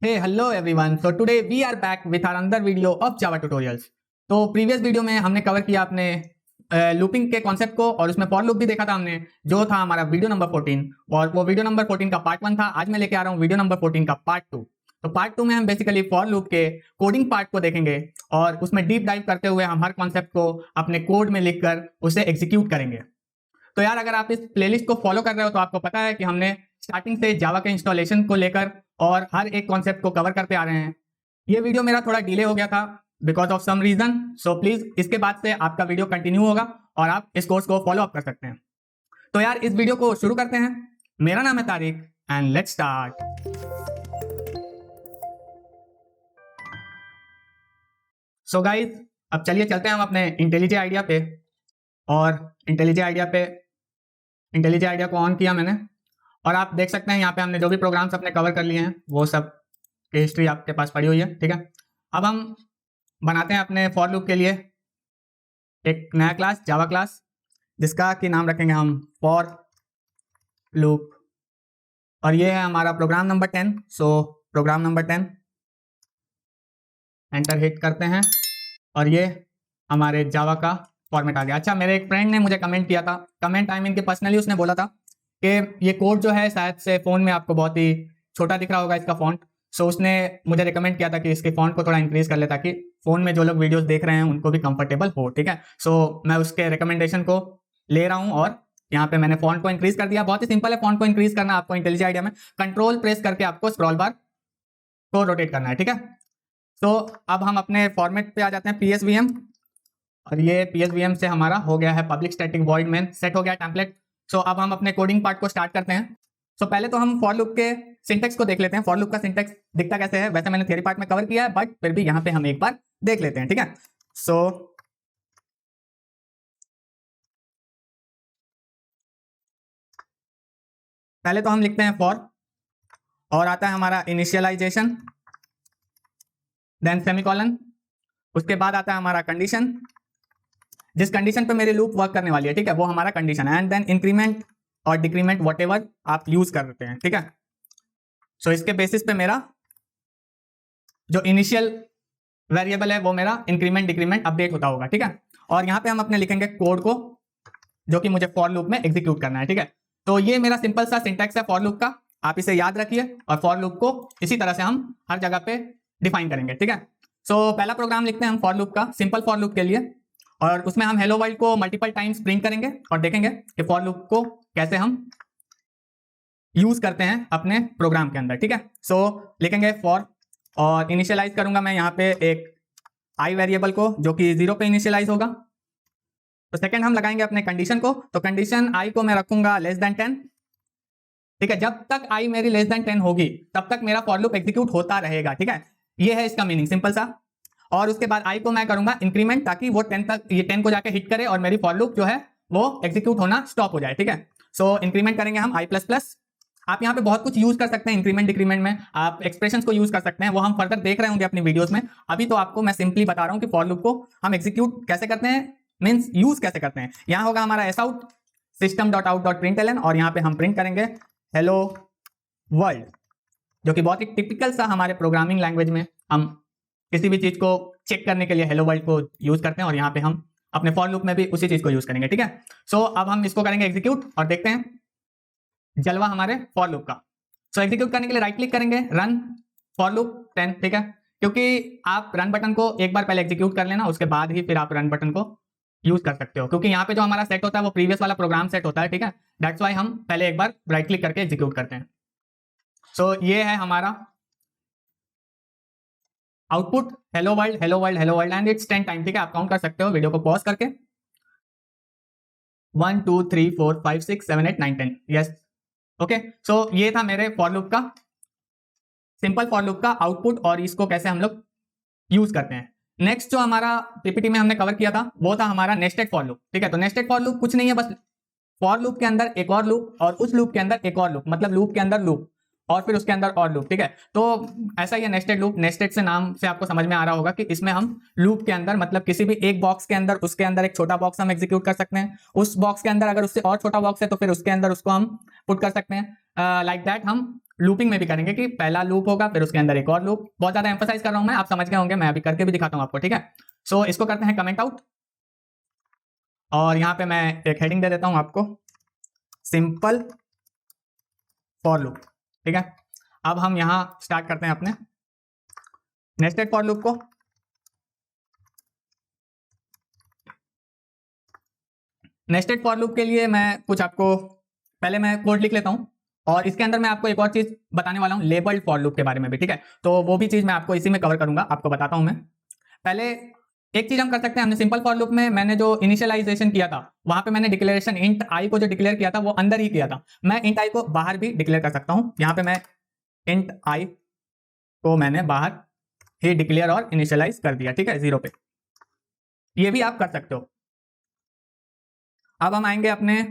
Hey, hello everyone. So today we are back with our another video of Java tutorials. तो previous video में हमने cover किया अपने looping के concept को और उसमें फॉर लूप भी देखा था हमने, जो था हमारा वीडियो नंबर 14। और वो वीडियो नंबर 14 का पार्ट 1 था। आज मैं लेके आ रहा हूँ वीडियो नंबर 14 का पार्ट 2। तो पार्ट 2 में हम बेसिकली फॉर लूप के कोडिंग पार्ट को देखेंगे और उसमें डीप डाइव करते हुए हम हर कॉन्सेप्ट को अपने कोड में लिखकर उसे एग्जीक्यूट करेंगे। तो यार, अगर आप इस प्लेलिस्ट को फॉलो कर रहे हो तो आपको पता है कि हमने स्टार्टिंग से जावा के इंस्टॉलेशन को लेकर और हर एक कॉन्सेप्ट को कवर करते आ रहे हैं। ये वीडियो मेरा थोड़ा डिले हो गया था because of some reason. So please इसके बाद से आपका वीडियो कंटिन्यू होगा और आप इस कोर्स को फॉलो अप कर सकते हैं। तो यार, इस वीडियो को शुरू करते हैं। मेरा नाम है Tariq and let's start. So guys, अब चलिए चलते हैं हम अपने इंटेलिजेंट आइडिया पे। और इंटेलिजेंट आइडिया को ऑन किया मैंने और आप देख सकते हैं यहाँ पे हमने जो भी प्रोग्राम्स अपने कवर कर लिए हैं वो सब की हिस्ट्री आपके पास पड़ी हुई है। ठीक है, अब हम बनाते हैं अपने फॉर लूप के लिए एक नया क्लास, जावा क्लास, जिसका कि नाम रखेंगे हम फॉर लूप। और ये है हमारा प्रोग्राम नंबर 10। सो प्रोग्राम नंबर 10 एंटर हिट करते हैं और ये हमारे जावा का फॉर्मेट आ गया। अच्छा, मेरे एक फ्रेंड ने मुझे कमेंट किया था, कमेंट आई मीन कि पर्सनली उसने बोला था कि ये कोड जो है शायद से फ़ोन में आपको बहुत ही छोटा दिख रहा होगा इसका फॉन्ट। सो उसने मुझे रिकमेंड किया था कि इसके फॉन्ट को थोड़ा इंक्रीज कर ले ताकि फ़ोन में जो लोग वीडियोस देख रहे हैं उनको भी कंफर्टेबल हो। ठीक है, सो मैं उसके रिकमेंडेशन को ले रहा हूँ और यहाँ पे मैंने फॉन्ट को इंक्रीज कर दिया। बहुत ही सिंपल है फॉन्ट को इंक्रीज करना। आपको इंटेलिजेंट आइडिया में कंट्रोल प्रेस करके आपको स्क्रॉल बार को रोटेट करना है। ठीक है, तो अब हम अपने फॉर्मेट पे आ जाते हैं, PSVM। और ये PSVM से हमारा हो गया है public static void main, set हो गया टेम्पलेट। सो अब हम अपने कोडिंग पार्ट को स्टार्ट करते हैं। सो पहले तो हम फॉर लूप के सिंटेक्स को देख लेते हैं। फॉर लूप का सिंटेक्स दिखता कैसे है, वैसे मैंने थियरी पार्ट में कवर किया है बट फिर भी यहाँ पे हम एक बार देख लेते हैं। ठीक है, सो पहले तो हम लिखते हैं फॉर और आता है हमारा इनिशियलाइजेशन, देन सेमीकोलन, उसके बाद आता है हमारा कंडीशन, जिस कंडीशन पे मेरी लूप वर्क करने वाली है। ठीक है, वो हमारा कंडीशन है, एंड देन इंक्रीमेंट और डिक्रीमेंट व्हाटएवर आप यूज कर रहे हैं। ठीक है, सो इसके बेसिस पे मेरा जो इनिशियल वेरिएबल है वो मेरा इंक्रीमेंट डिक्रीमेंट अपडेट होता होगा। ठीक है, और यहाँ पे हम अपने लिखेंगे कोड को जो कि मुझे फॉर लूप में एग्जीक्यूट करना है। ठीक है, तो ये मेरा सिंपल सा सिंटैक्स है फॉर लूप का, आप इसे याद रखिए और फॉर लूप को इसी तरह से हम हर जगह पे डिफाइन करेंगे। ठीक है, सो पहला प्रोग्राम लिखते हैं हम फॉर लूप का, सिंपल फॉर लूप के लिए, और उसमें हम हेलो वर्ल्ड को मल्टीपल टाइम्स प्रिंट करेंगे और देखेंगे कि फॉर लूप को कैसे हम यूज करते हैं अपने प्रोग्राम के अंदर। ठीक है, सो लिखेंगे फॉर और इनिशियलाइज करूंगा मैं यहाँ पे एक आई वेरिएबल को जो कि 0 पे इनिशियलाइज होगा। तो सेकंड हम लगाएंगे अपने कंडीशन को, तो कंडीशन आई को मैं रखूंगा लेस देन 10। ठीक है, जब तक आई मेरी लेस देन 10 होगी तब तक मेरा फॉर लूप एग्जीक्यूट होता रहेगा। ठीक है, ये है इसका मीनिंग, सिंपल सा। और उसके बाद आई को मैं करूंगा इंक्रीमेंट ताकि वो 10 तक, ये 10 को जाके हिट करे और मेरी फॉर लूप जो है वो एग्जीक्यूट होना स्टॉप हो जाए। ठीक है, सो इंक्रीमेंट करेंगे हम आई प्लस प्लस। आप यहाँ पे बहुत कुछ यूज कर सकते हैं इंक्रीमेंट डिक्रीमेंट में, आप एक्सप्रेशंस को यूज कर सकते हैं, वो हम फर्दर देख रहे होंगे अपनी वीडियोस में। अभी तो आपको मैं सिंपली बता रहा हूँ कि फॉर लूप को हम एग्जीक्यूट कैसे करते हैं, मीन्स यूज कैसे करते हैं। यहाँ होगा हमारा S out system dot out dot println और यहाँ पे हम प्रिंट करेंगे हेलो वर्ल्ड, जो कि बहुत ही टिपिकल सा हमारे प्रोग्रामिंग लैंग्वेज में हम किसी भी चीज को चेक करने के लिए हेलो वर्ल्ड को यूज करते हैं और यहाँ पे हम अपने फॉर लूप में भी उसी चीज को यूज करेंगे। ठीक है, सो अब हम इसको करेंगे एग्जीक्यूट और देखते हैं जलवा हमारे फॉर लूप का। सो एग्जीक्यूट करने के लिए राइट क्लिक करेंगे, रन फॉर लूप 10। ठीक है, क्योंकि आप रन बटन को एक बार पहले एग्जीक्यूट कर लेना, उसके बाद ही फिर आप रन बटन को यूज कर सकते हो, क्योंकि यहाँ पे जो हमारा सेट होता है वो प्रीवियस वाला प्रोग्राम सेट होता है। ठीक है, दैट्स वाई हम पहले एक बार राइट क्लिक करके एग्जीक्यूट करते हैं। सो ये है हमारा output, hello world hello world hello world and it's 10 time. ठीक है, आप काउंट कर सकते हो वीडियो को पॉज करके, 1 2 3 4 5 6 7 8 9 10। यस, ओके, सो ये था मेरे फॉर लूप का, सिंपल फॉर लूप का आउटपुट और इसको कैसे हम लोग यूज करते हैं। नेक्स्ट जो हमारा पीपीटी में हमने कवर किया था वो था हमारा नेस्टेड फॉर लूप। ठीक है, तो नेस्टेड फॉर लूप कुछ नहीं है, बस फॉर लूप के अंदर एक और लूप और उस लूप के अंदर एक और लूप, मतलब लूप के अंदर लूप और फिर उसके अंदर और लूप। ठीक है, तो ऐसा ही है नेस्टेड लूप। नेस्टेड से नाम से आपको समझ में आ रहा होगा कि इसमें हम लूप के अंदर, मतलब किसी भी एक बॉक्स के अंदर, उसके अंदर एक छोटा बॉक्स हम एग्जीक्यूट कर सकते हैं, उस बॉक्स के अंदर अगर उससे और छोटा बॉक्स है तो फिर उसके अंदर उसको हम पुट कर सकते हैं। लाइक दैट हम लूपिंग में भी करेंगे कि पहला लूप होगा फिर उसके अंदर एक और लूप। बहुत ज्यादा एम्फोसाइज कर रहा हूं मैं, आप समझ गए होंगे, मैं अभी करके भी दिखाता हूं आपको, ठीक है। सो इसको करते हैं कमेंट आउट, और यहां पे मैं एक हेडिंग दे देता हूं आपको, सिंपल फॉर लूप, ठीक है। अब हम यहां स्टार्ट करते हैं अपने नेस्टेड फॉर लूप को। नेस्टेड फॉर लूप के लिए मैं कुछ आपको पहले मैं कोड लिख लेता हूं, और इसके अंदर मैं आपको एक और चीज बताने वाला हूं, लेबल्ड फॉर लूप के बारे में भी, ठीक है। तो वो भी चीज मैं आपको इसी में कवर करूंगा, आपको बताता हूं मैं। पहले एक चीज हम कर सकते हैं, हमने सिंपल फॉर लूप में मैंने जो इनिशियलाइजेशन किया था वहां पे मैंने डिक्लेरेशन इंट आई को जो डिक्लेयर किया था वो अंदर ही किया था। मैं इंट आई को बाहर भी डिक्लेयर कर सकता हूं, यहां पे मैं इंट आई को मैंने बाहर ही डिक्लेयर और इनिशियलाइज कर दिया, ठीक है, 0 पे। ये भी आप कर सकते हो। अब हम आएंगे अपने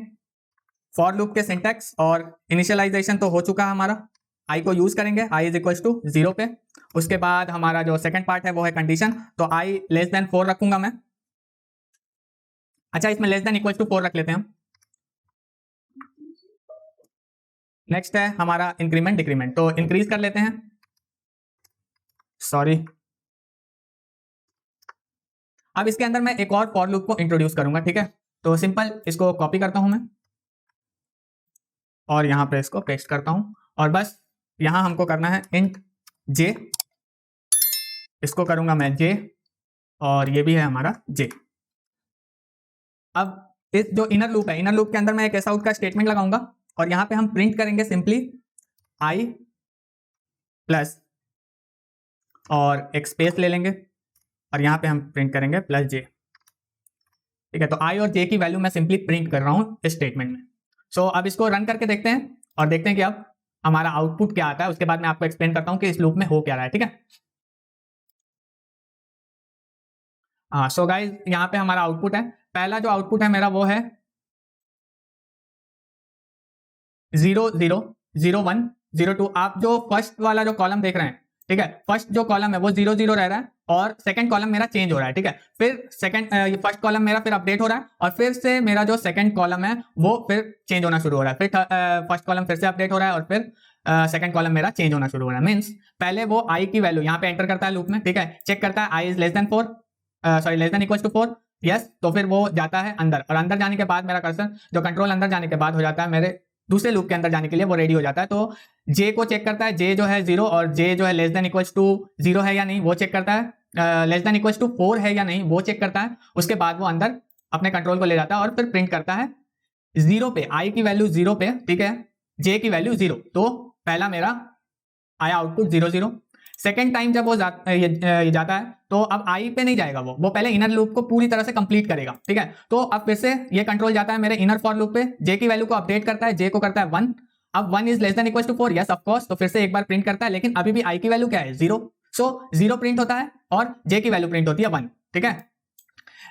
फॉर लूप के सिंटैक्स, और इनिशियलाइजेशन तो हो चुका है हमारा, आई को यूज करेंगे, आई इज इक्वल टू 0 पे। उसके बाद हमारा जो सेकंड पार्ट है वो है कंडीशन, तो आई लेस देन 4 रखूंगा मैं। अच्छा, इसमें लेस देन इक्वल टू 4 रख लेते हैं हम। नेक्स्ट है हमारा इंक्रीमेंट डिक्रीमेंट, तो इंक्रीज कर लेते हैं, सॉरी। अब इसके अंदर मैं एक और फॉर लूप को इंट्रोड्यूस करूंगा, ठीक है। तो सिंपल इसको कॉपी करता हूं मैं, और यहां पे इसको पेस्ट करता हूं, और बस यहां हमको करना है इंट जे, इसको करूंगा मैं जे, और ये भी है हमारा जे। अब इस जो इनर लूप है, इनर लूप के अंदर मैं एक ऐसा आउट का स्टेटमेंट लगाऊंगा, और यहां पे हम प्रिंट करेंगे सिंपली आई प्लस, और एक स्पेस ले लेंगे, और यहां पे हम प्रिंट करेंगे प्लस जे, ठीक है। तो आई और जे की वैल्यू मैं सिंपली प्रिंट कर रहा हूं इस स्टेटमेंट में। सो अब इसको रन करके देखते हैं, और देखते हैं कि अब हमारा आउटपुट क्या आता है। उसके बाद मैं आपको एक्सप्लेन करता हूं कि इस लूप में हो क्या रहा है, ठीक है। हाँ, सो गाइज यहाँ पे हमारा आउटपुट है, पहला जो आउटपुट है मेरा वो है 0 0 0 1 0 2। आप जो फर्स्ट वाला जो कॉलम देख रहे हैं, ठीक है, फर्स्ट जो कॉलम है वो 0 0 रह रहा है, और सेकंड कॉलम मेरा चेंज हो रहा है, ठीक है। फिर सेकंड फर्स्ट कॉलम मेरा फिर अपडेट हो रहा है, और फिर से मेरा जो सेकंड कॉलम है वो फिर चेंज होना शुरू हो रहा है, फिर फर्स्ट कॉलम फिर से अपडेट हो रहा है, और फिर सेकंड कॉलम मेरा चेंज होना शुरू हो रहा है। मीन्स पहले वो आई की वैल्यू यहाँ पे एंटर करता है लूप में, ठीक है, चेक करता है I is less than 4, sorry less than equal to 4, yes. तो फिर वो जाता है अंदर, और अंदर जाने के बाद मेरा कर्सर जो कंट्रोल अंदर जाने के बाद हो जाता है मेरे दूसरे लूप के अंदर जाने के लिए, वो रेडी हो जाता है। तो जे को चेक करता है, जे जो है 0, और जे जो है लेस देन इक्वल्स टू 0 है या नहीं वो चेक करता है, लेस देन इक्वल्स टू 4 है या नहीं वो चेक करता है। उसके बाद वो अंदर अपने कंट्रोल को ले जाता है, और फिर प्रिंट करता है 0 पे, आई की वैल्यू 0 पे, ठीक है, जे की वैल्यू 0। तो पहला मेरा आया आउटपुट 0 0। सेकेंड टाइम जब वो ये जाता है, तो अब आई पे नहीं जाएगा, वो पहले इनर लूप को पूरी तरह से कंप्लीट करेगा, ठीक है। तो अब फिर से ये कंट्रोल जाता है मेरे इनर फॉर लूप पे, जे की वैल्यू को अपडेट करता है, जे को करता है 1। अब 1 is less than equal to 4, yes of course, तो फिर से एक बार प्रिंट करता है, लेकिन अभी भी आई की वैल्यू क्या है 0। सो 0 प्रिंट होता है, और जे की वैल्यू प्रिंट होती है 1, ठीक है।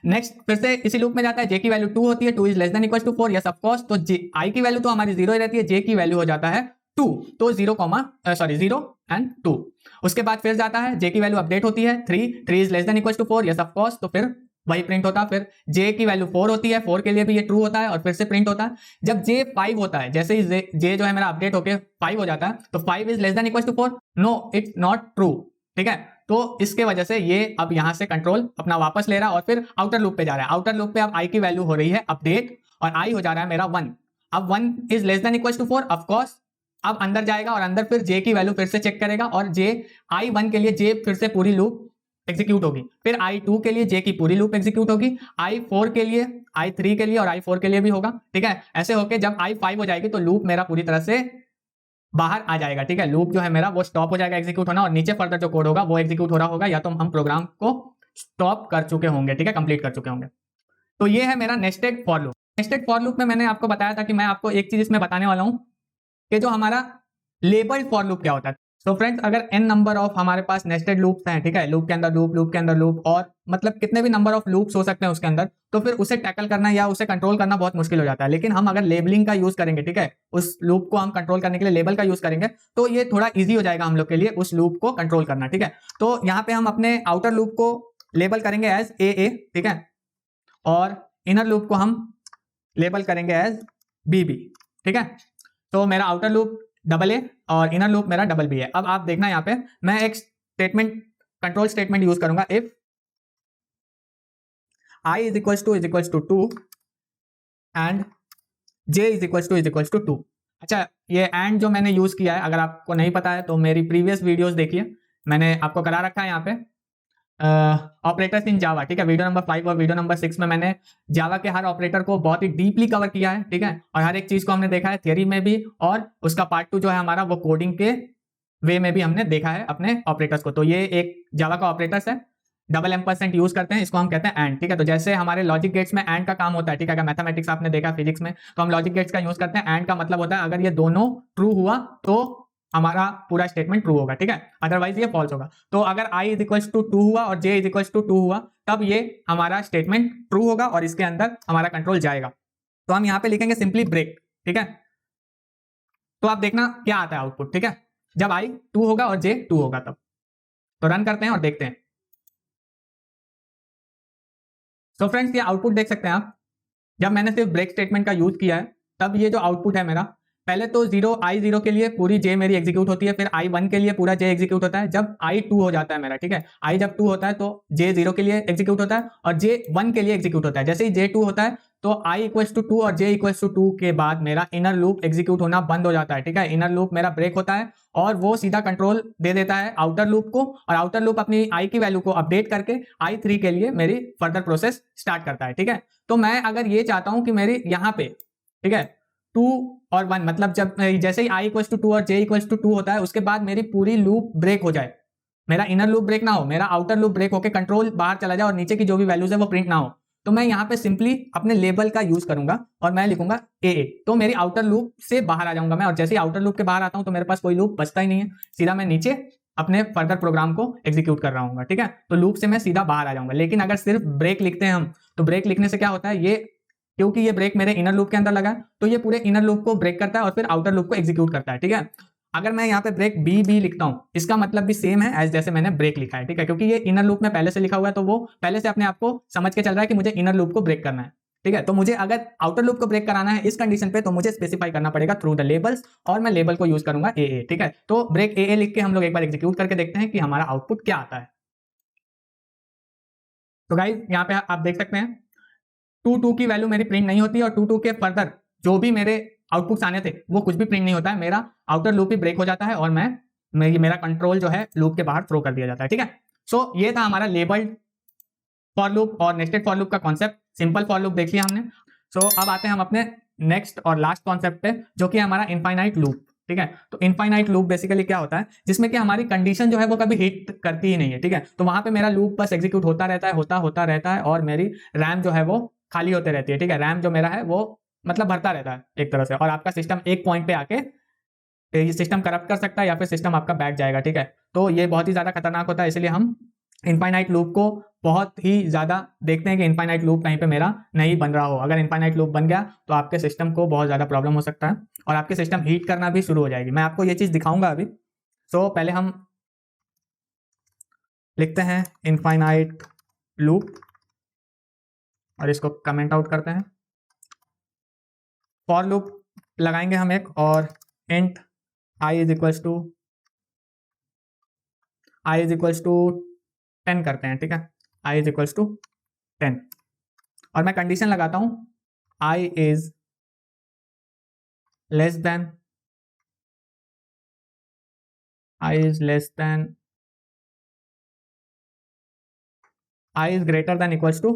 नेक्स्ट फिर से इसी लूप में जाता है, जे की वैल्यू 2 होती है, 2 is less than equal to 4, yes of course. तो आई की वैल्यू तो हमारी 0 ही रहती है, जे की वैल्यू हो जाता है 2, तो 0 एंड 2। उसके बाद फिर जाता है, जे की वैल्यू अपडेट होती है 3 is less than equal to 4, yes of course, तो फिर वही प्रिंट होता है। फिर जे की वैल्यू 4 होती है, 4 के लिए भी ये ट्रू होता है, और फिर से प्रिंट होता है। जब जे 5 होता है, जैसे ही जे जो है मेरा अपडेट होकर 5 हो जाता है, तो 5 is less than equal to 4, no it's not true, ठीक है। तो इसके वजह से ये अब यहां से कंट्रोल अपना वापस ले रहा है, और फिर आउटर लूप पे जा रहा है। आउटर लूप पे अब आई की वैल्यू हो रही है अपडेट, और आई हो जा रहा है मेरा 1। अब 1 is less than equal to 4, of course अब अंदर जाएगा, और अंदर फिर जे की वैल्यू फिर से चेक करेगा, और जे आई 1 के लिए जे फिर से पूरी लूप एग्जीक्यूट होगी, फिर आई 2 के लिए जे की पूरी लूप एग्जीक्यूट होगी, आई 4 के लिए, आई 3 के लिए, और आई 4 के लिए भी होगा, ठीक है। ऐसे होके जब आई 5 हो जाएगी तो लूप मेरा पूरी तरह से बाहर आ जाएगा, ठीक है। लूप जो है मेरा वो स्टॉप हो जाएगा एग्जीक्यूट होना, और नीचे फर्दर जो कोड होगा वो एग्जीक्यूट हो रहा होगा, या तो हम प्रोग्राम को स्टॉप कर चुके होंगे, ठीक है, कंप्लीट कर चुके होंगे। तो ये है मेरा nested for loop. Nested for loop में मैंने आपको बताया था कि मैं आपको एक चीज इसमें बताने वाला हूं कि जो हमारा लेबल्ड फॉर लूप क्या होता है। तो फ्रेंड्स, अगर n नंबर ऑफ हमारे पास नेस्टेड लूप्स हैं, ठीक है, लूप के अंदर लूप, लूप के अंदर लूप, और मतलब कितने भी नंबर ऑफ लूप्स हो सकते हैं उसके अंदर, तो फिर उसे टैकल करना या उसे कंट्रोल करना बहुत मुश्किल हो जाता है। लेकिन हम अगर लेबलिंग का यूज करेंगे, ठीक है, उस लूप को हम कंट्रोल करने के लिए लेबल का यूज करेंगे, तो ये थोड़ा ईजी हो जाएगा हम लोग के लिए उस लूप को कंट्रोल करना, ठीक है। तो यहाँ पे हम अपने आउटर लूप को लेबल करेंगे एज ए, ठीक है, और इनर लूप को हम लेबल करेंगे एज बी, ठीक है। तो मेरा आउटर लूप डबल ए और इनर लूप मेरा डबल बी है। अब आप देखना यहाँ पे मैं एक स्टेटमेंट कंट्रोल स्टेटमेंट यूज करूंगा, if i is equals to 2 and j is equals to 2। अच्छा, ये एंड जो मैंने यूज किया है, अगर आपको नहीं पता है तो मेरी प्रीवियस वीडियोस देखिए, मैंने आपको करा रखा है यहाँ पे ऑपरेटर्स इन जावा, ठीक है। वीडियो नंबर 5 और वीडियो नंबर 6 में मैंने जावा के हर ऑपरेटर को बहुत ही डीपली कवर किया है, ठीक है, और हर एक चीज को हमने देखा है थियरी में भी, और उसका पार्ट 2 जो है हमारा वो कोडिंग के वे में भी हमने देखा है अपने ऑपरेटर्स को। तो ये एक जावा का ऑपरेटर्स है, डबल एम्परसेंट यूज करते हैं, इसको हम कहते हैं एंड, ठीक है। तो जैसे हमारे लॉजिक गेट्स में एंड का काम होता है, ठीक है, अगर मैथमेटिक्स आपने देखा फिजिक्स में तो हम लॉजिक गेट्स का यूज करते हैं। एंड का मतलब होता है अगर ये दोनों ट्रू हुआ तो हमारा पूरा स्टेटमेंट ट्रू होगा, ठीक है, अदरवाइज ये फॉल्स होगा। तो अगर i इज इक्वल्स टू 2 हुआ और j इज इक्वल्स टू 2 हुआ तब ये हमारा स्टेटमेंट ट्रू होगा और इसके अंदर हमारा कंट्रोल जाएगा। तो हम यहाँ पे लिखेंगे सिंपली ब्रेक, ठीक है। तो आप देखना क्या आता है आउटपुट, ठीक है, जब i 2 होगा और j 2 होगा तब। तो रन करते हैं और देखते हैं। सो फ्रेंड्स, ये आउटपुट देख सकते हैं आप, जब मैंने सिर्फ ब्रेक स्टेटमेंट का यूज किया है तब ये जो आउटपुट है मेरा, पहले तो i0 के लिए पूरी j मेरी एग्जीक्यूट होती है, फिर i1 के लिए पूरा j एग्जीक्यूट होता है। जब i2 हो जाता है मेरा, ठीक है, i जब 2 होता है तो j0 के लिए एग्जीक्यूट होता है और j1 के लिए एग्जीक्यूट होता है। जैसे ही j2 होता है तो i इक्वल्स टू 2 और j इक्वल्स टू 2 के बाद मेरा इनर लूप एग्जीक्यूट होना बंद हो जाता है, ठीक है, इनर लूप मेरा ब्रेक होता है और वो सीधा कंट्रोल दे देता है आउटर लूप को, और आउटर लूप अपनी i की वैल्यू को अपडेट करके i3 के लिए मेरी फर्दर प्रोसेस स्टार्ट करता है, ठीक है। तो मैं अगर ये चाहता हूं कि मेरी यहाँ पे, ठीक है, 2 और 1, मतलब जब जैसे ही i इक्वल्स टू 2 और j इक्वल्स टू 2 होता है उसके बाद मेरी पूरी लूप ब्रेक हो जाए, मेरा इनर लूप ब्रेक ना हो, मेरा आउटर लूप ब्रेक होकर कंट्रोल बाहर चला जाए और नीचे की जो भी वैल्यूज है वो प्रिंट ना हो, तो मैं यहाँ पे सिंपली अपने लेबल का यूज करूंगा और मैं लिखूंगा AA। तो मेरी आउटर लूप से बाहर आ जाऊंगा मैं, और जैसे ही आउटर लूप के बाहर आता हूं तो मेरे पास कोई लूप बचता ही नहीं है, सीधा मैं नीचे अपने फर्दर प्रोग्राम को एग्जीक्यूट कर रहा हूँ, ठीक है। तो लूप से मैं सीधा बाहर आ जाऊंगा। लेकिन अगर सिर्फ ब्रेक लिखते हैं हम, तो ब्रेक लिखने से क्या होता है, ये क्योंकि ये ब्रेक मेरे इनर लूप के अंदर लगा है तो ये पूरे इनर लूप को ब्रेक करता है और फिर आउटर लूप को एग्जीक्यूट करता है, ठीक है। अगर मैं यहाँ पे ब्रेक बी लिखता हूँ, इसका मतलब भी सेम है एज जैसे मैंने ब्रेक लिखा है, ठीक है, क्योंकि ये इनर लूप में पहले से लिखा हुआ है तो वो पहले से अपने आप को समझ के चल रहा है कि मुझे इनर लूप को ब्रेक करना है, ठीक है। तो मुझे अगर आउटर लूप को ब्रेक कराना है इस कंडीशन पे तो मुझे स्पेसिफाई करना पड़ेगा थ्रू द लेबल्स, और मैं लेबल को यूज करूंगा AA, ठीक है। तो ब्रेक AA लिख के हम लोग एक बार एग्जीक्यूट करके देखते हैं कि हमारा आउटपुट क्या आता है। तो गाइस यहाँ पे आप देख सकते हैं 2 की वैल्यू मेरी प्रिंट नहीं होती और 2 के फर्दर जो भी मेरे आउटपुट्स आने थे वो कुछ भी प्रिंट नहीं होता है, मेरा आउटर लूप ही ब्रेक हो जाता है और मेरा कंट्रोल जो है लूप के बाहर थ्रो कर दिया जाता है, ठीक है। सो ये था हमारा लेबल्ड फॉर लूप और नेस्टेड फॉर लूप का कॉन्सेप्ट। सिंपल फॉर लूप देख लिया हमने। सो अब आते हैं हम अपने नेक्स्ट और लास्ट कॉन्सेप्ट पे, जो कि हमारा इनफाइनाइट लूप, ठीक है। तो इनफाइनाइट लूप बेसिकली क्या होता है, जिसमें कि हमारी कंडीशन जो है वो कभी हिट करती ही नहीं है, ठीक है। तो वहां पे मेरा लूप बस एग्जीक्यूट होता रहता है, होता रहता है, और मेरी रैम जो है वो खाली होते रहती है, ठीक है। रैम जो मेरा है वो मतलब भरता रहता है एक तरह से, और आपका सिस्टम एक पॉइंट पे आके ये सिस्टम करप्ट कर सकता है या फिर सिस्टम आपका बैठ जाएगा, ठीक है। तो ये बहुत ही ज्यादा खतरनाक होता है, इसलिए हम इनफाइनाइट लूप को बहुत ही ज्यादा देखते हैं कि इनफाइनाइट लूप कहीं पे मेरा नहीं बन रहा हो। अगर इनफाइनाइट लूप बन गया तो आपके सिस्टम को बहुत ज्यादा प्रॉब्लम हो सकता है और आपके सिस्टम हीट करना भी शुरू हो जाएगी। मैं आपको ये चीज दिखाऊंगा अभी। सो पहले हम लिखते हैं इनफाइनाइट लूप और इसको कमेंट आउट करते हैं। फॉर लूप लगाएंगे हम एक, और int i is equals to 10 करते हैं, ठीक है, i इज इक्वल्स टू 10, और मैं कंडीशन लगाता हूं i is less than i is greater than equals to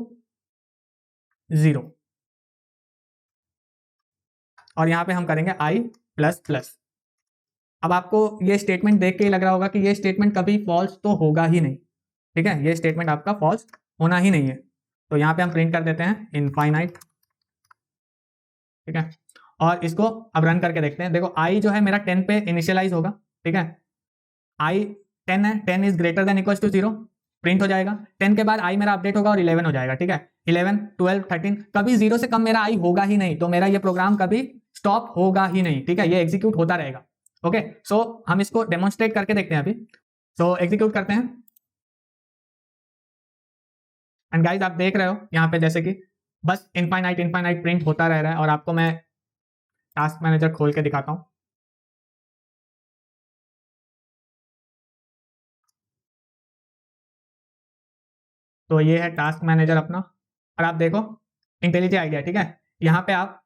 0, और यहां पे हम करेंगे i प्लस प्लस। अब आपको ये स्टेटमेंट देख के ही लग रहा होगा कि ये स्टेटमेंट कभी फॉल्स तो होगा ही नहीं, ठीक है, ये स्टेटमेंट आपका फॉल्स होना ही नहीं है। तो यहाँ पे हम प्रिंट कर देते हैं इनफाइनाइट, ठीक है, और इसको अब रन करके देखते हैं। देखो i जो है मेरा 10 पे इनिशियलाइज होगा, ठीक है, i 10 है, 10 is greater than equals to 0, print हो जाएगा। 10 के बाद i मेरा अपडेट होगा और 11 हो जाएगा, ठीक है, 11 12 13, कभी 0 से कम मेरा i होगा ही नहीं, तो मेरा ये प्रोग्राम कभी स्टॉप होगा ही नहीं, ठीक है, ये एग्जीक्यूट होता रहेगा। ओके, सो हम इसको डेमोन्स्ट्रेट करके देखते हैं अभी। सो एग्जीक्यूट करते हैं, एंड गाइस आप देख रहे हो यहाँ पे जैसे कि बस इनफाइनाइट प्रिंट होता रह रहा है, और आपको मैं टास्क मैनेजर खोल के दिखाता हूँ। तो ये है टास्क मैनेजर अपना, और आप देखो इंटेलिजेंट आइडिया, ठीक है। यहाँ पे आप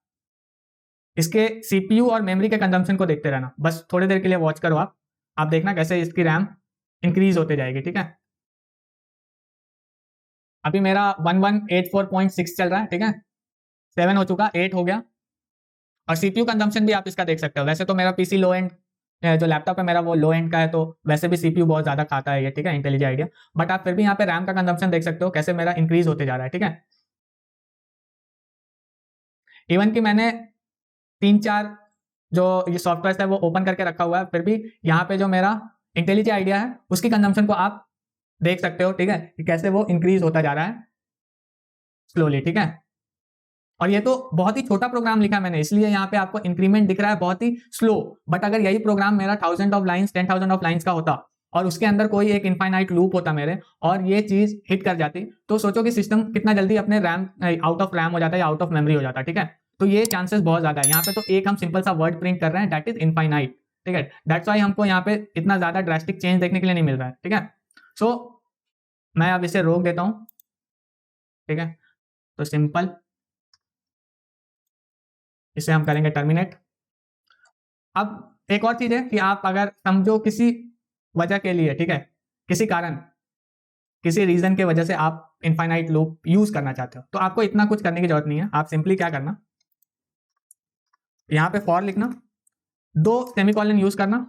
इसके सीपीयू और मेमोरी के कंजम्पशन को देखते रहना, बस थोड़ी देर के लिए वॉच करो आप देखना कैसे इसकी रैम इंक्रीज होते जाएगी, ठीक है। अभी मेरा 1184.6 चल रहा है, ठीक है, 7 हो चुका, 8 हो गया। और सीपीयू कंजम्पशन भी आप इसका देख सकते हो। वैसे तो मेरा पीसी लो एंड, जो लैपटॉप है मेरा वो लो एंड का है, तो वैसे भी सीपीयू बहुत ज्यादा खाता है ये, ठीक है, इंटेलिजेंट आइडिया। बट आप फिर भी यहाँ पे रैम का कंजम्पशन देख सकते हो कैसे मेरा इंक्रीज होते जा रहा है, ठीक है। इवन कि मैंने 3-4 जो ये सॉफ्टवेयर है वो ओपन करके रखा हुआ है, फिर भी यहाँ पे जो मेरा इंटेलिजेंट आइडिया है उसकी कंजम्पशन को आप देख सकते हो, ठीक है, कि कैसे वो इंक्रीज होता जा रहा है स्लोली, ठीक है। और ये तो बहुत ही छोटा प्रोग्राम लिखा है मैंने, इसलिए यहाँ पे आपको इंक्रीमेंट दिख रहा है बहुत ही स्लो। बट अगर यही प्रोग्राम मेरा 1000 ऑफ लाइंस 10,000 ऑफ लाइंस का होता और उसके अंदर कोई एक इनफाइनाइट लूप होता मेरे, और ये चीज हिट कर जाती, तो सोचो कि सिस्टम कितना जल्दी अपने रैम आउट ऑफ रैम हो जाता है या आउट ऑफ मेमोरी हो जाता, ठीक है। तो ये चांसेस बहुत ज्यादा है। यहाँ पे तो एक हम सिंपल सा वर्ड प्रिंट कर रहे हैं, दैट इज इनफाइनाइट, ठीक है। दैट्स वाई हमको यहाँ पे इतना ज्यादा ड्रास्टिक चेंज देखने के लिए नहीं मिल रहा है, ठीक है। सो मैं अब इसे रोक देता हूँ, ठीक है। तो सिंपल इसे हम करेंगे टर्मिनेट। अब एक और चीज है कि आप अगर समझो किसी वजह के लिए, ठीक है, किसी कारण, किसी रीजन के वजह से आप इनफाइनाइट लूप यूज करना चाहते हो, तो आपको इतना कुछ करने की जरूरत नहीं है। आप सिंपली क्या करना, यहाँ पे फॉर लिखना, 2 सेमीकोलन यूज करना,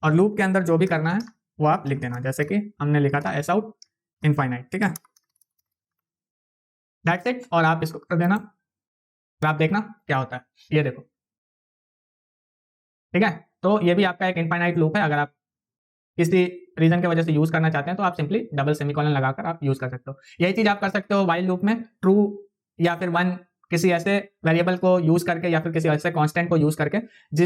और लूप के अंदर जो भी करना है वो आप लिख देना, जैसे कि हमने लिखा था एस आउट इनफाइनाइट, ठीक है, दैट्स इट। और आप इसको कर देना, तो आप देखना क्या होता है, ये देखो, ठीक है। तो ये भी आपका एक इनफाइनाइट लूप है। अगर आप किसी रीजन की वजह से यूज करना चाहते हैं तो आप सिंपली डबल सेमीकोलन लगाकर आप यूज कर सकते हो। यही चीज आप कर सकते हो व्हाइल लूप में, ट्रू या फिर 1 किसी ऐसे वेरिएबल को यूज करके या फिर किसी ऐसे कांस्टेंट को यूज करके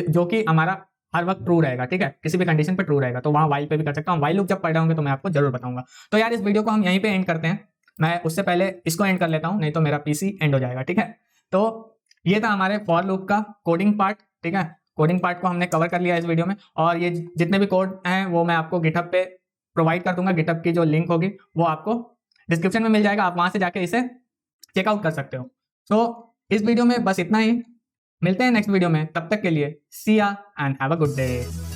जो कि हमारा हर वक्त ट्रू रहेगा, ठीक है, किसी भी कंडीशन पे ट्रू रहेगा, तो वहाँ व्हाइल पे भी कर सकता हूँ। व्हाइल लूप जब पढ़ रहे होंगे तो मैं आपको जरूर बताऊंगा। तो यार इस वीडियो को हम यहीं पे एंड करते हैं। मैं उससे पहले इसको एंड कर लेता हूँ, नहीं तो मेरा पीसी एंड हो जाएगा, ठीक है। तो ये था हमारे फॉर लूप का कोडिंग पार्ट, ठीक है। कोडिंग पार्ट को हमने कवर कर लिया इस वीडियो में, और ये जितने भी कोड हैं वो मैं आपको गिटहब पे प्रोवाइड कर दूंगा। गिटहब की जो लिंक होगी वो आपको डिस्क्रिप्शन में मिल जाएगा, आप वहां से जाके इसे चेकआउट कर सकते हो। तो इस वीडियो में बस इतना ही, मिलते हैं नेक्स्ट वीडियो में, तब तक के लिए सी या and have a good day.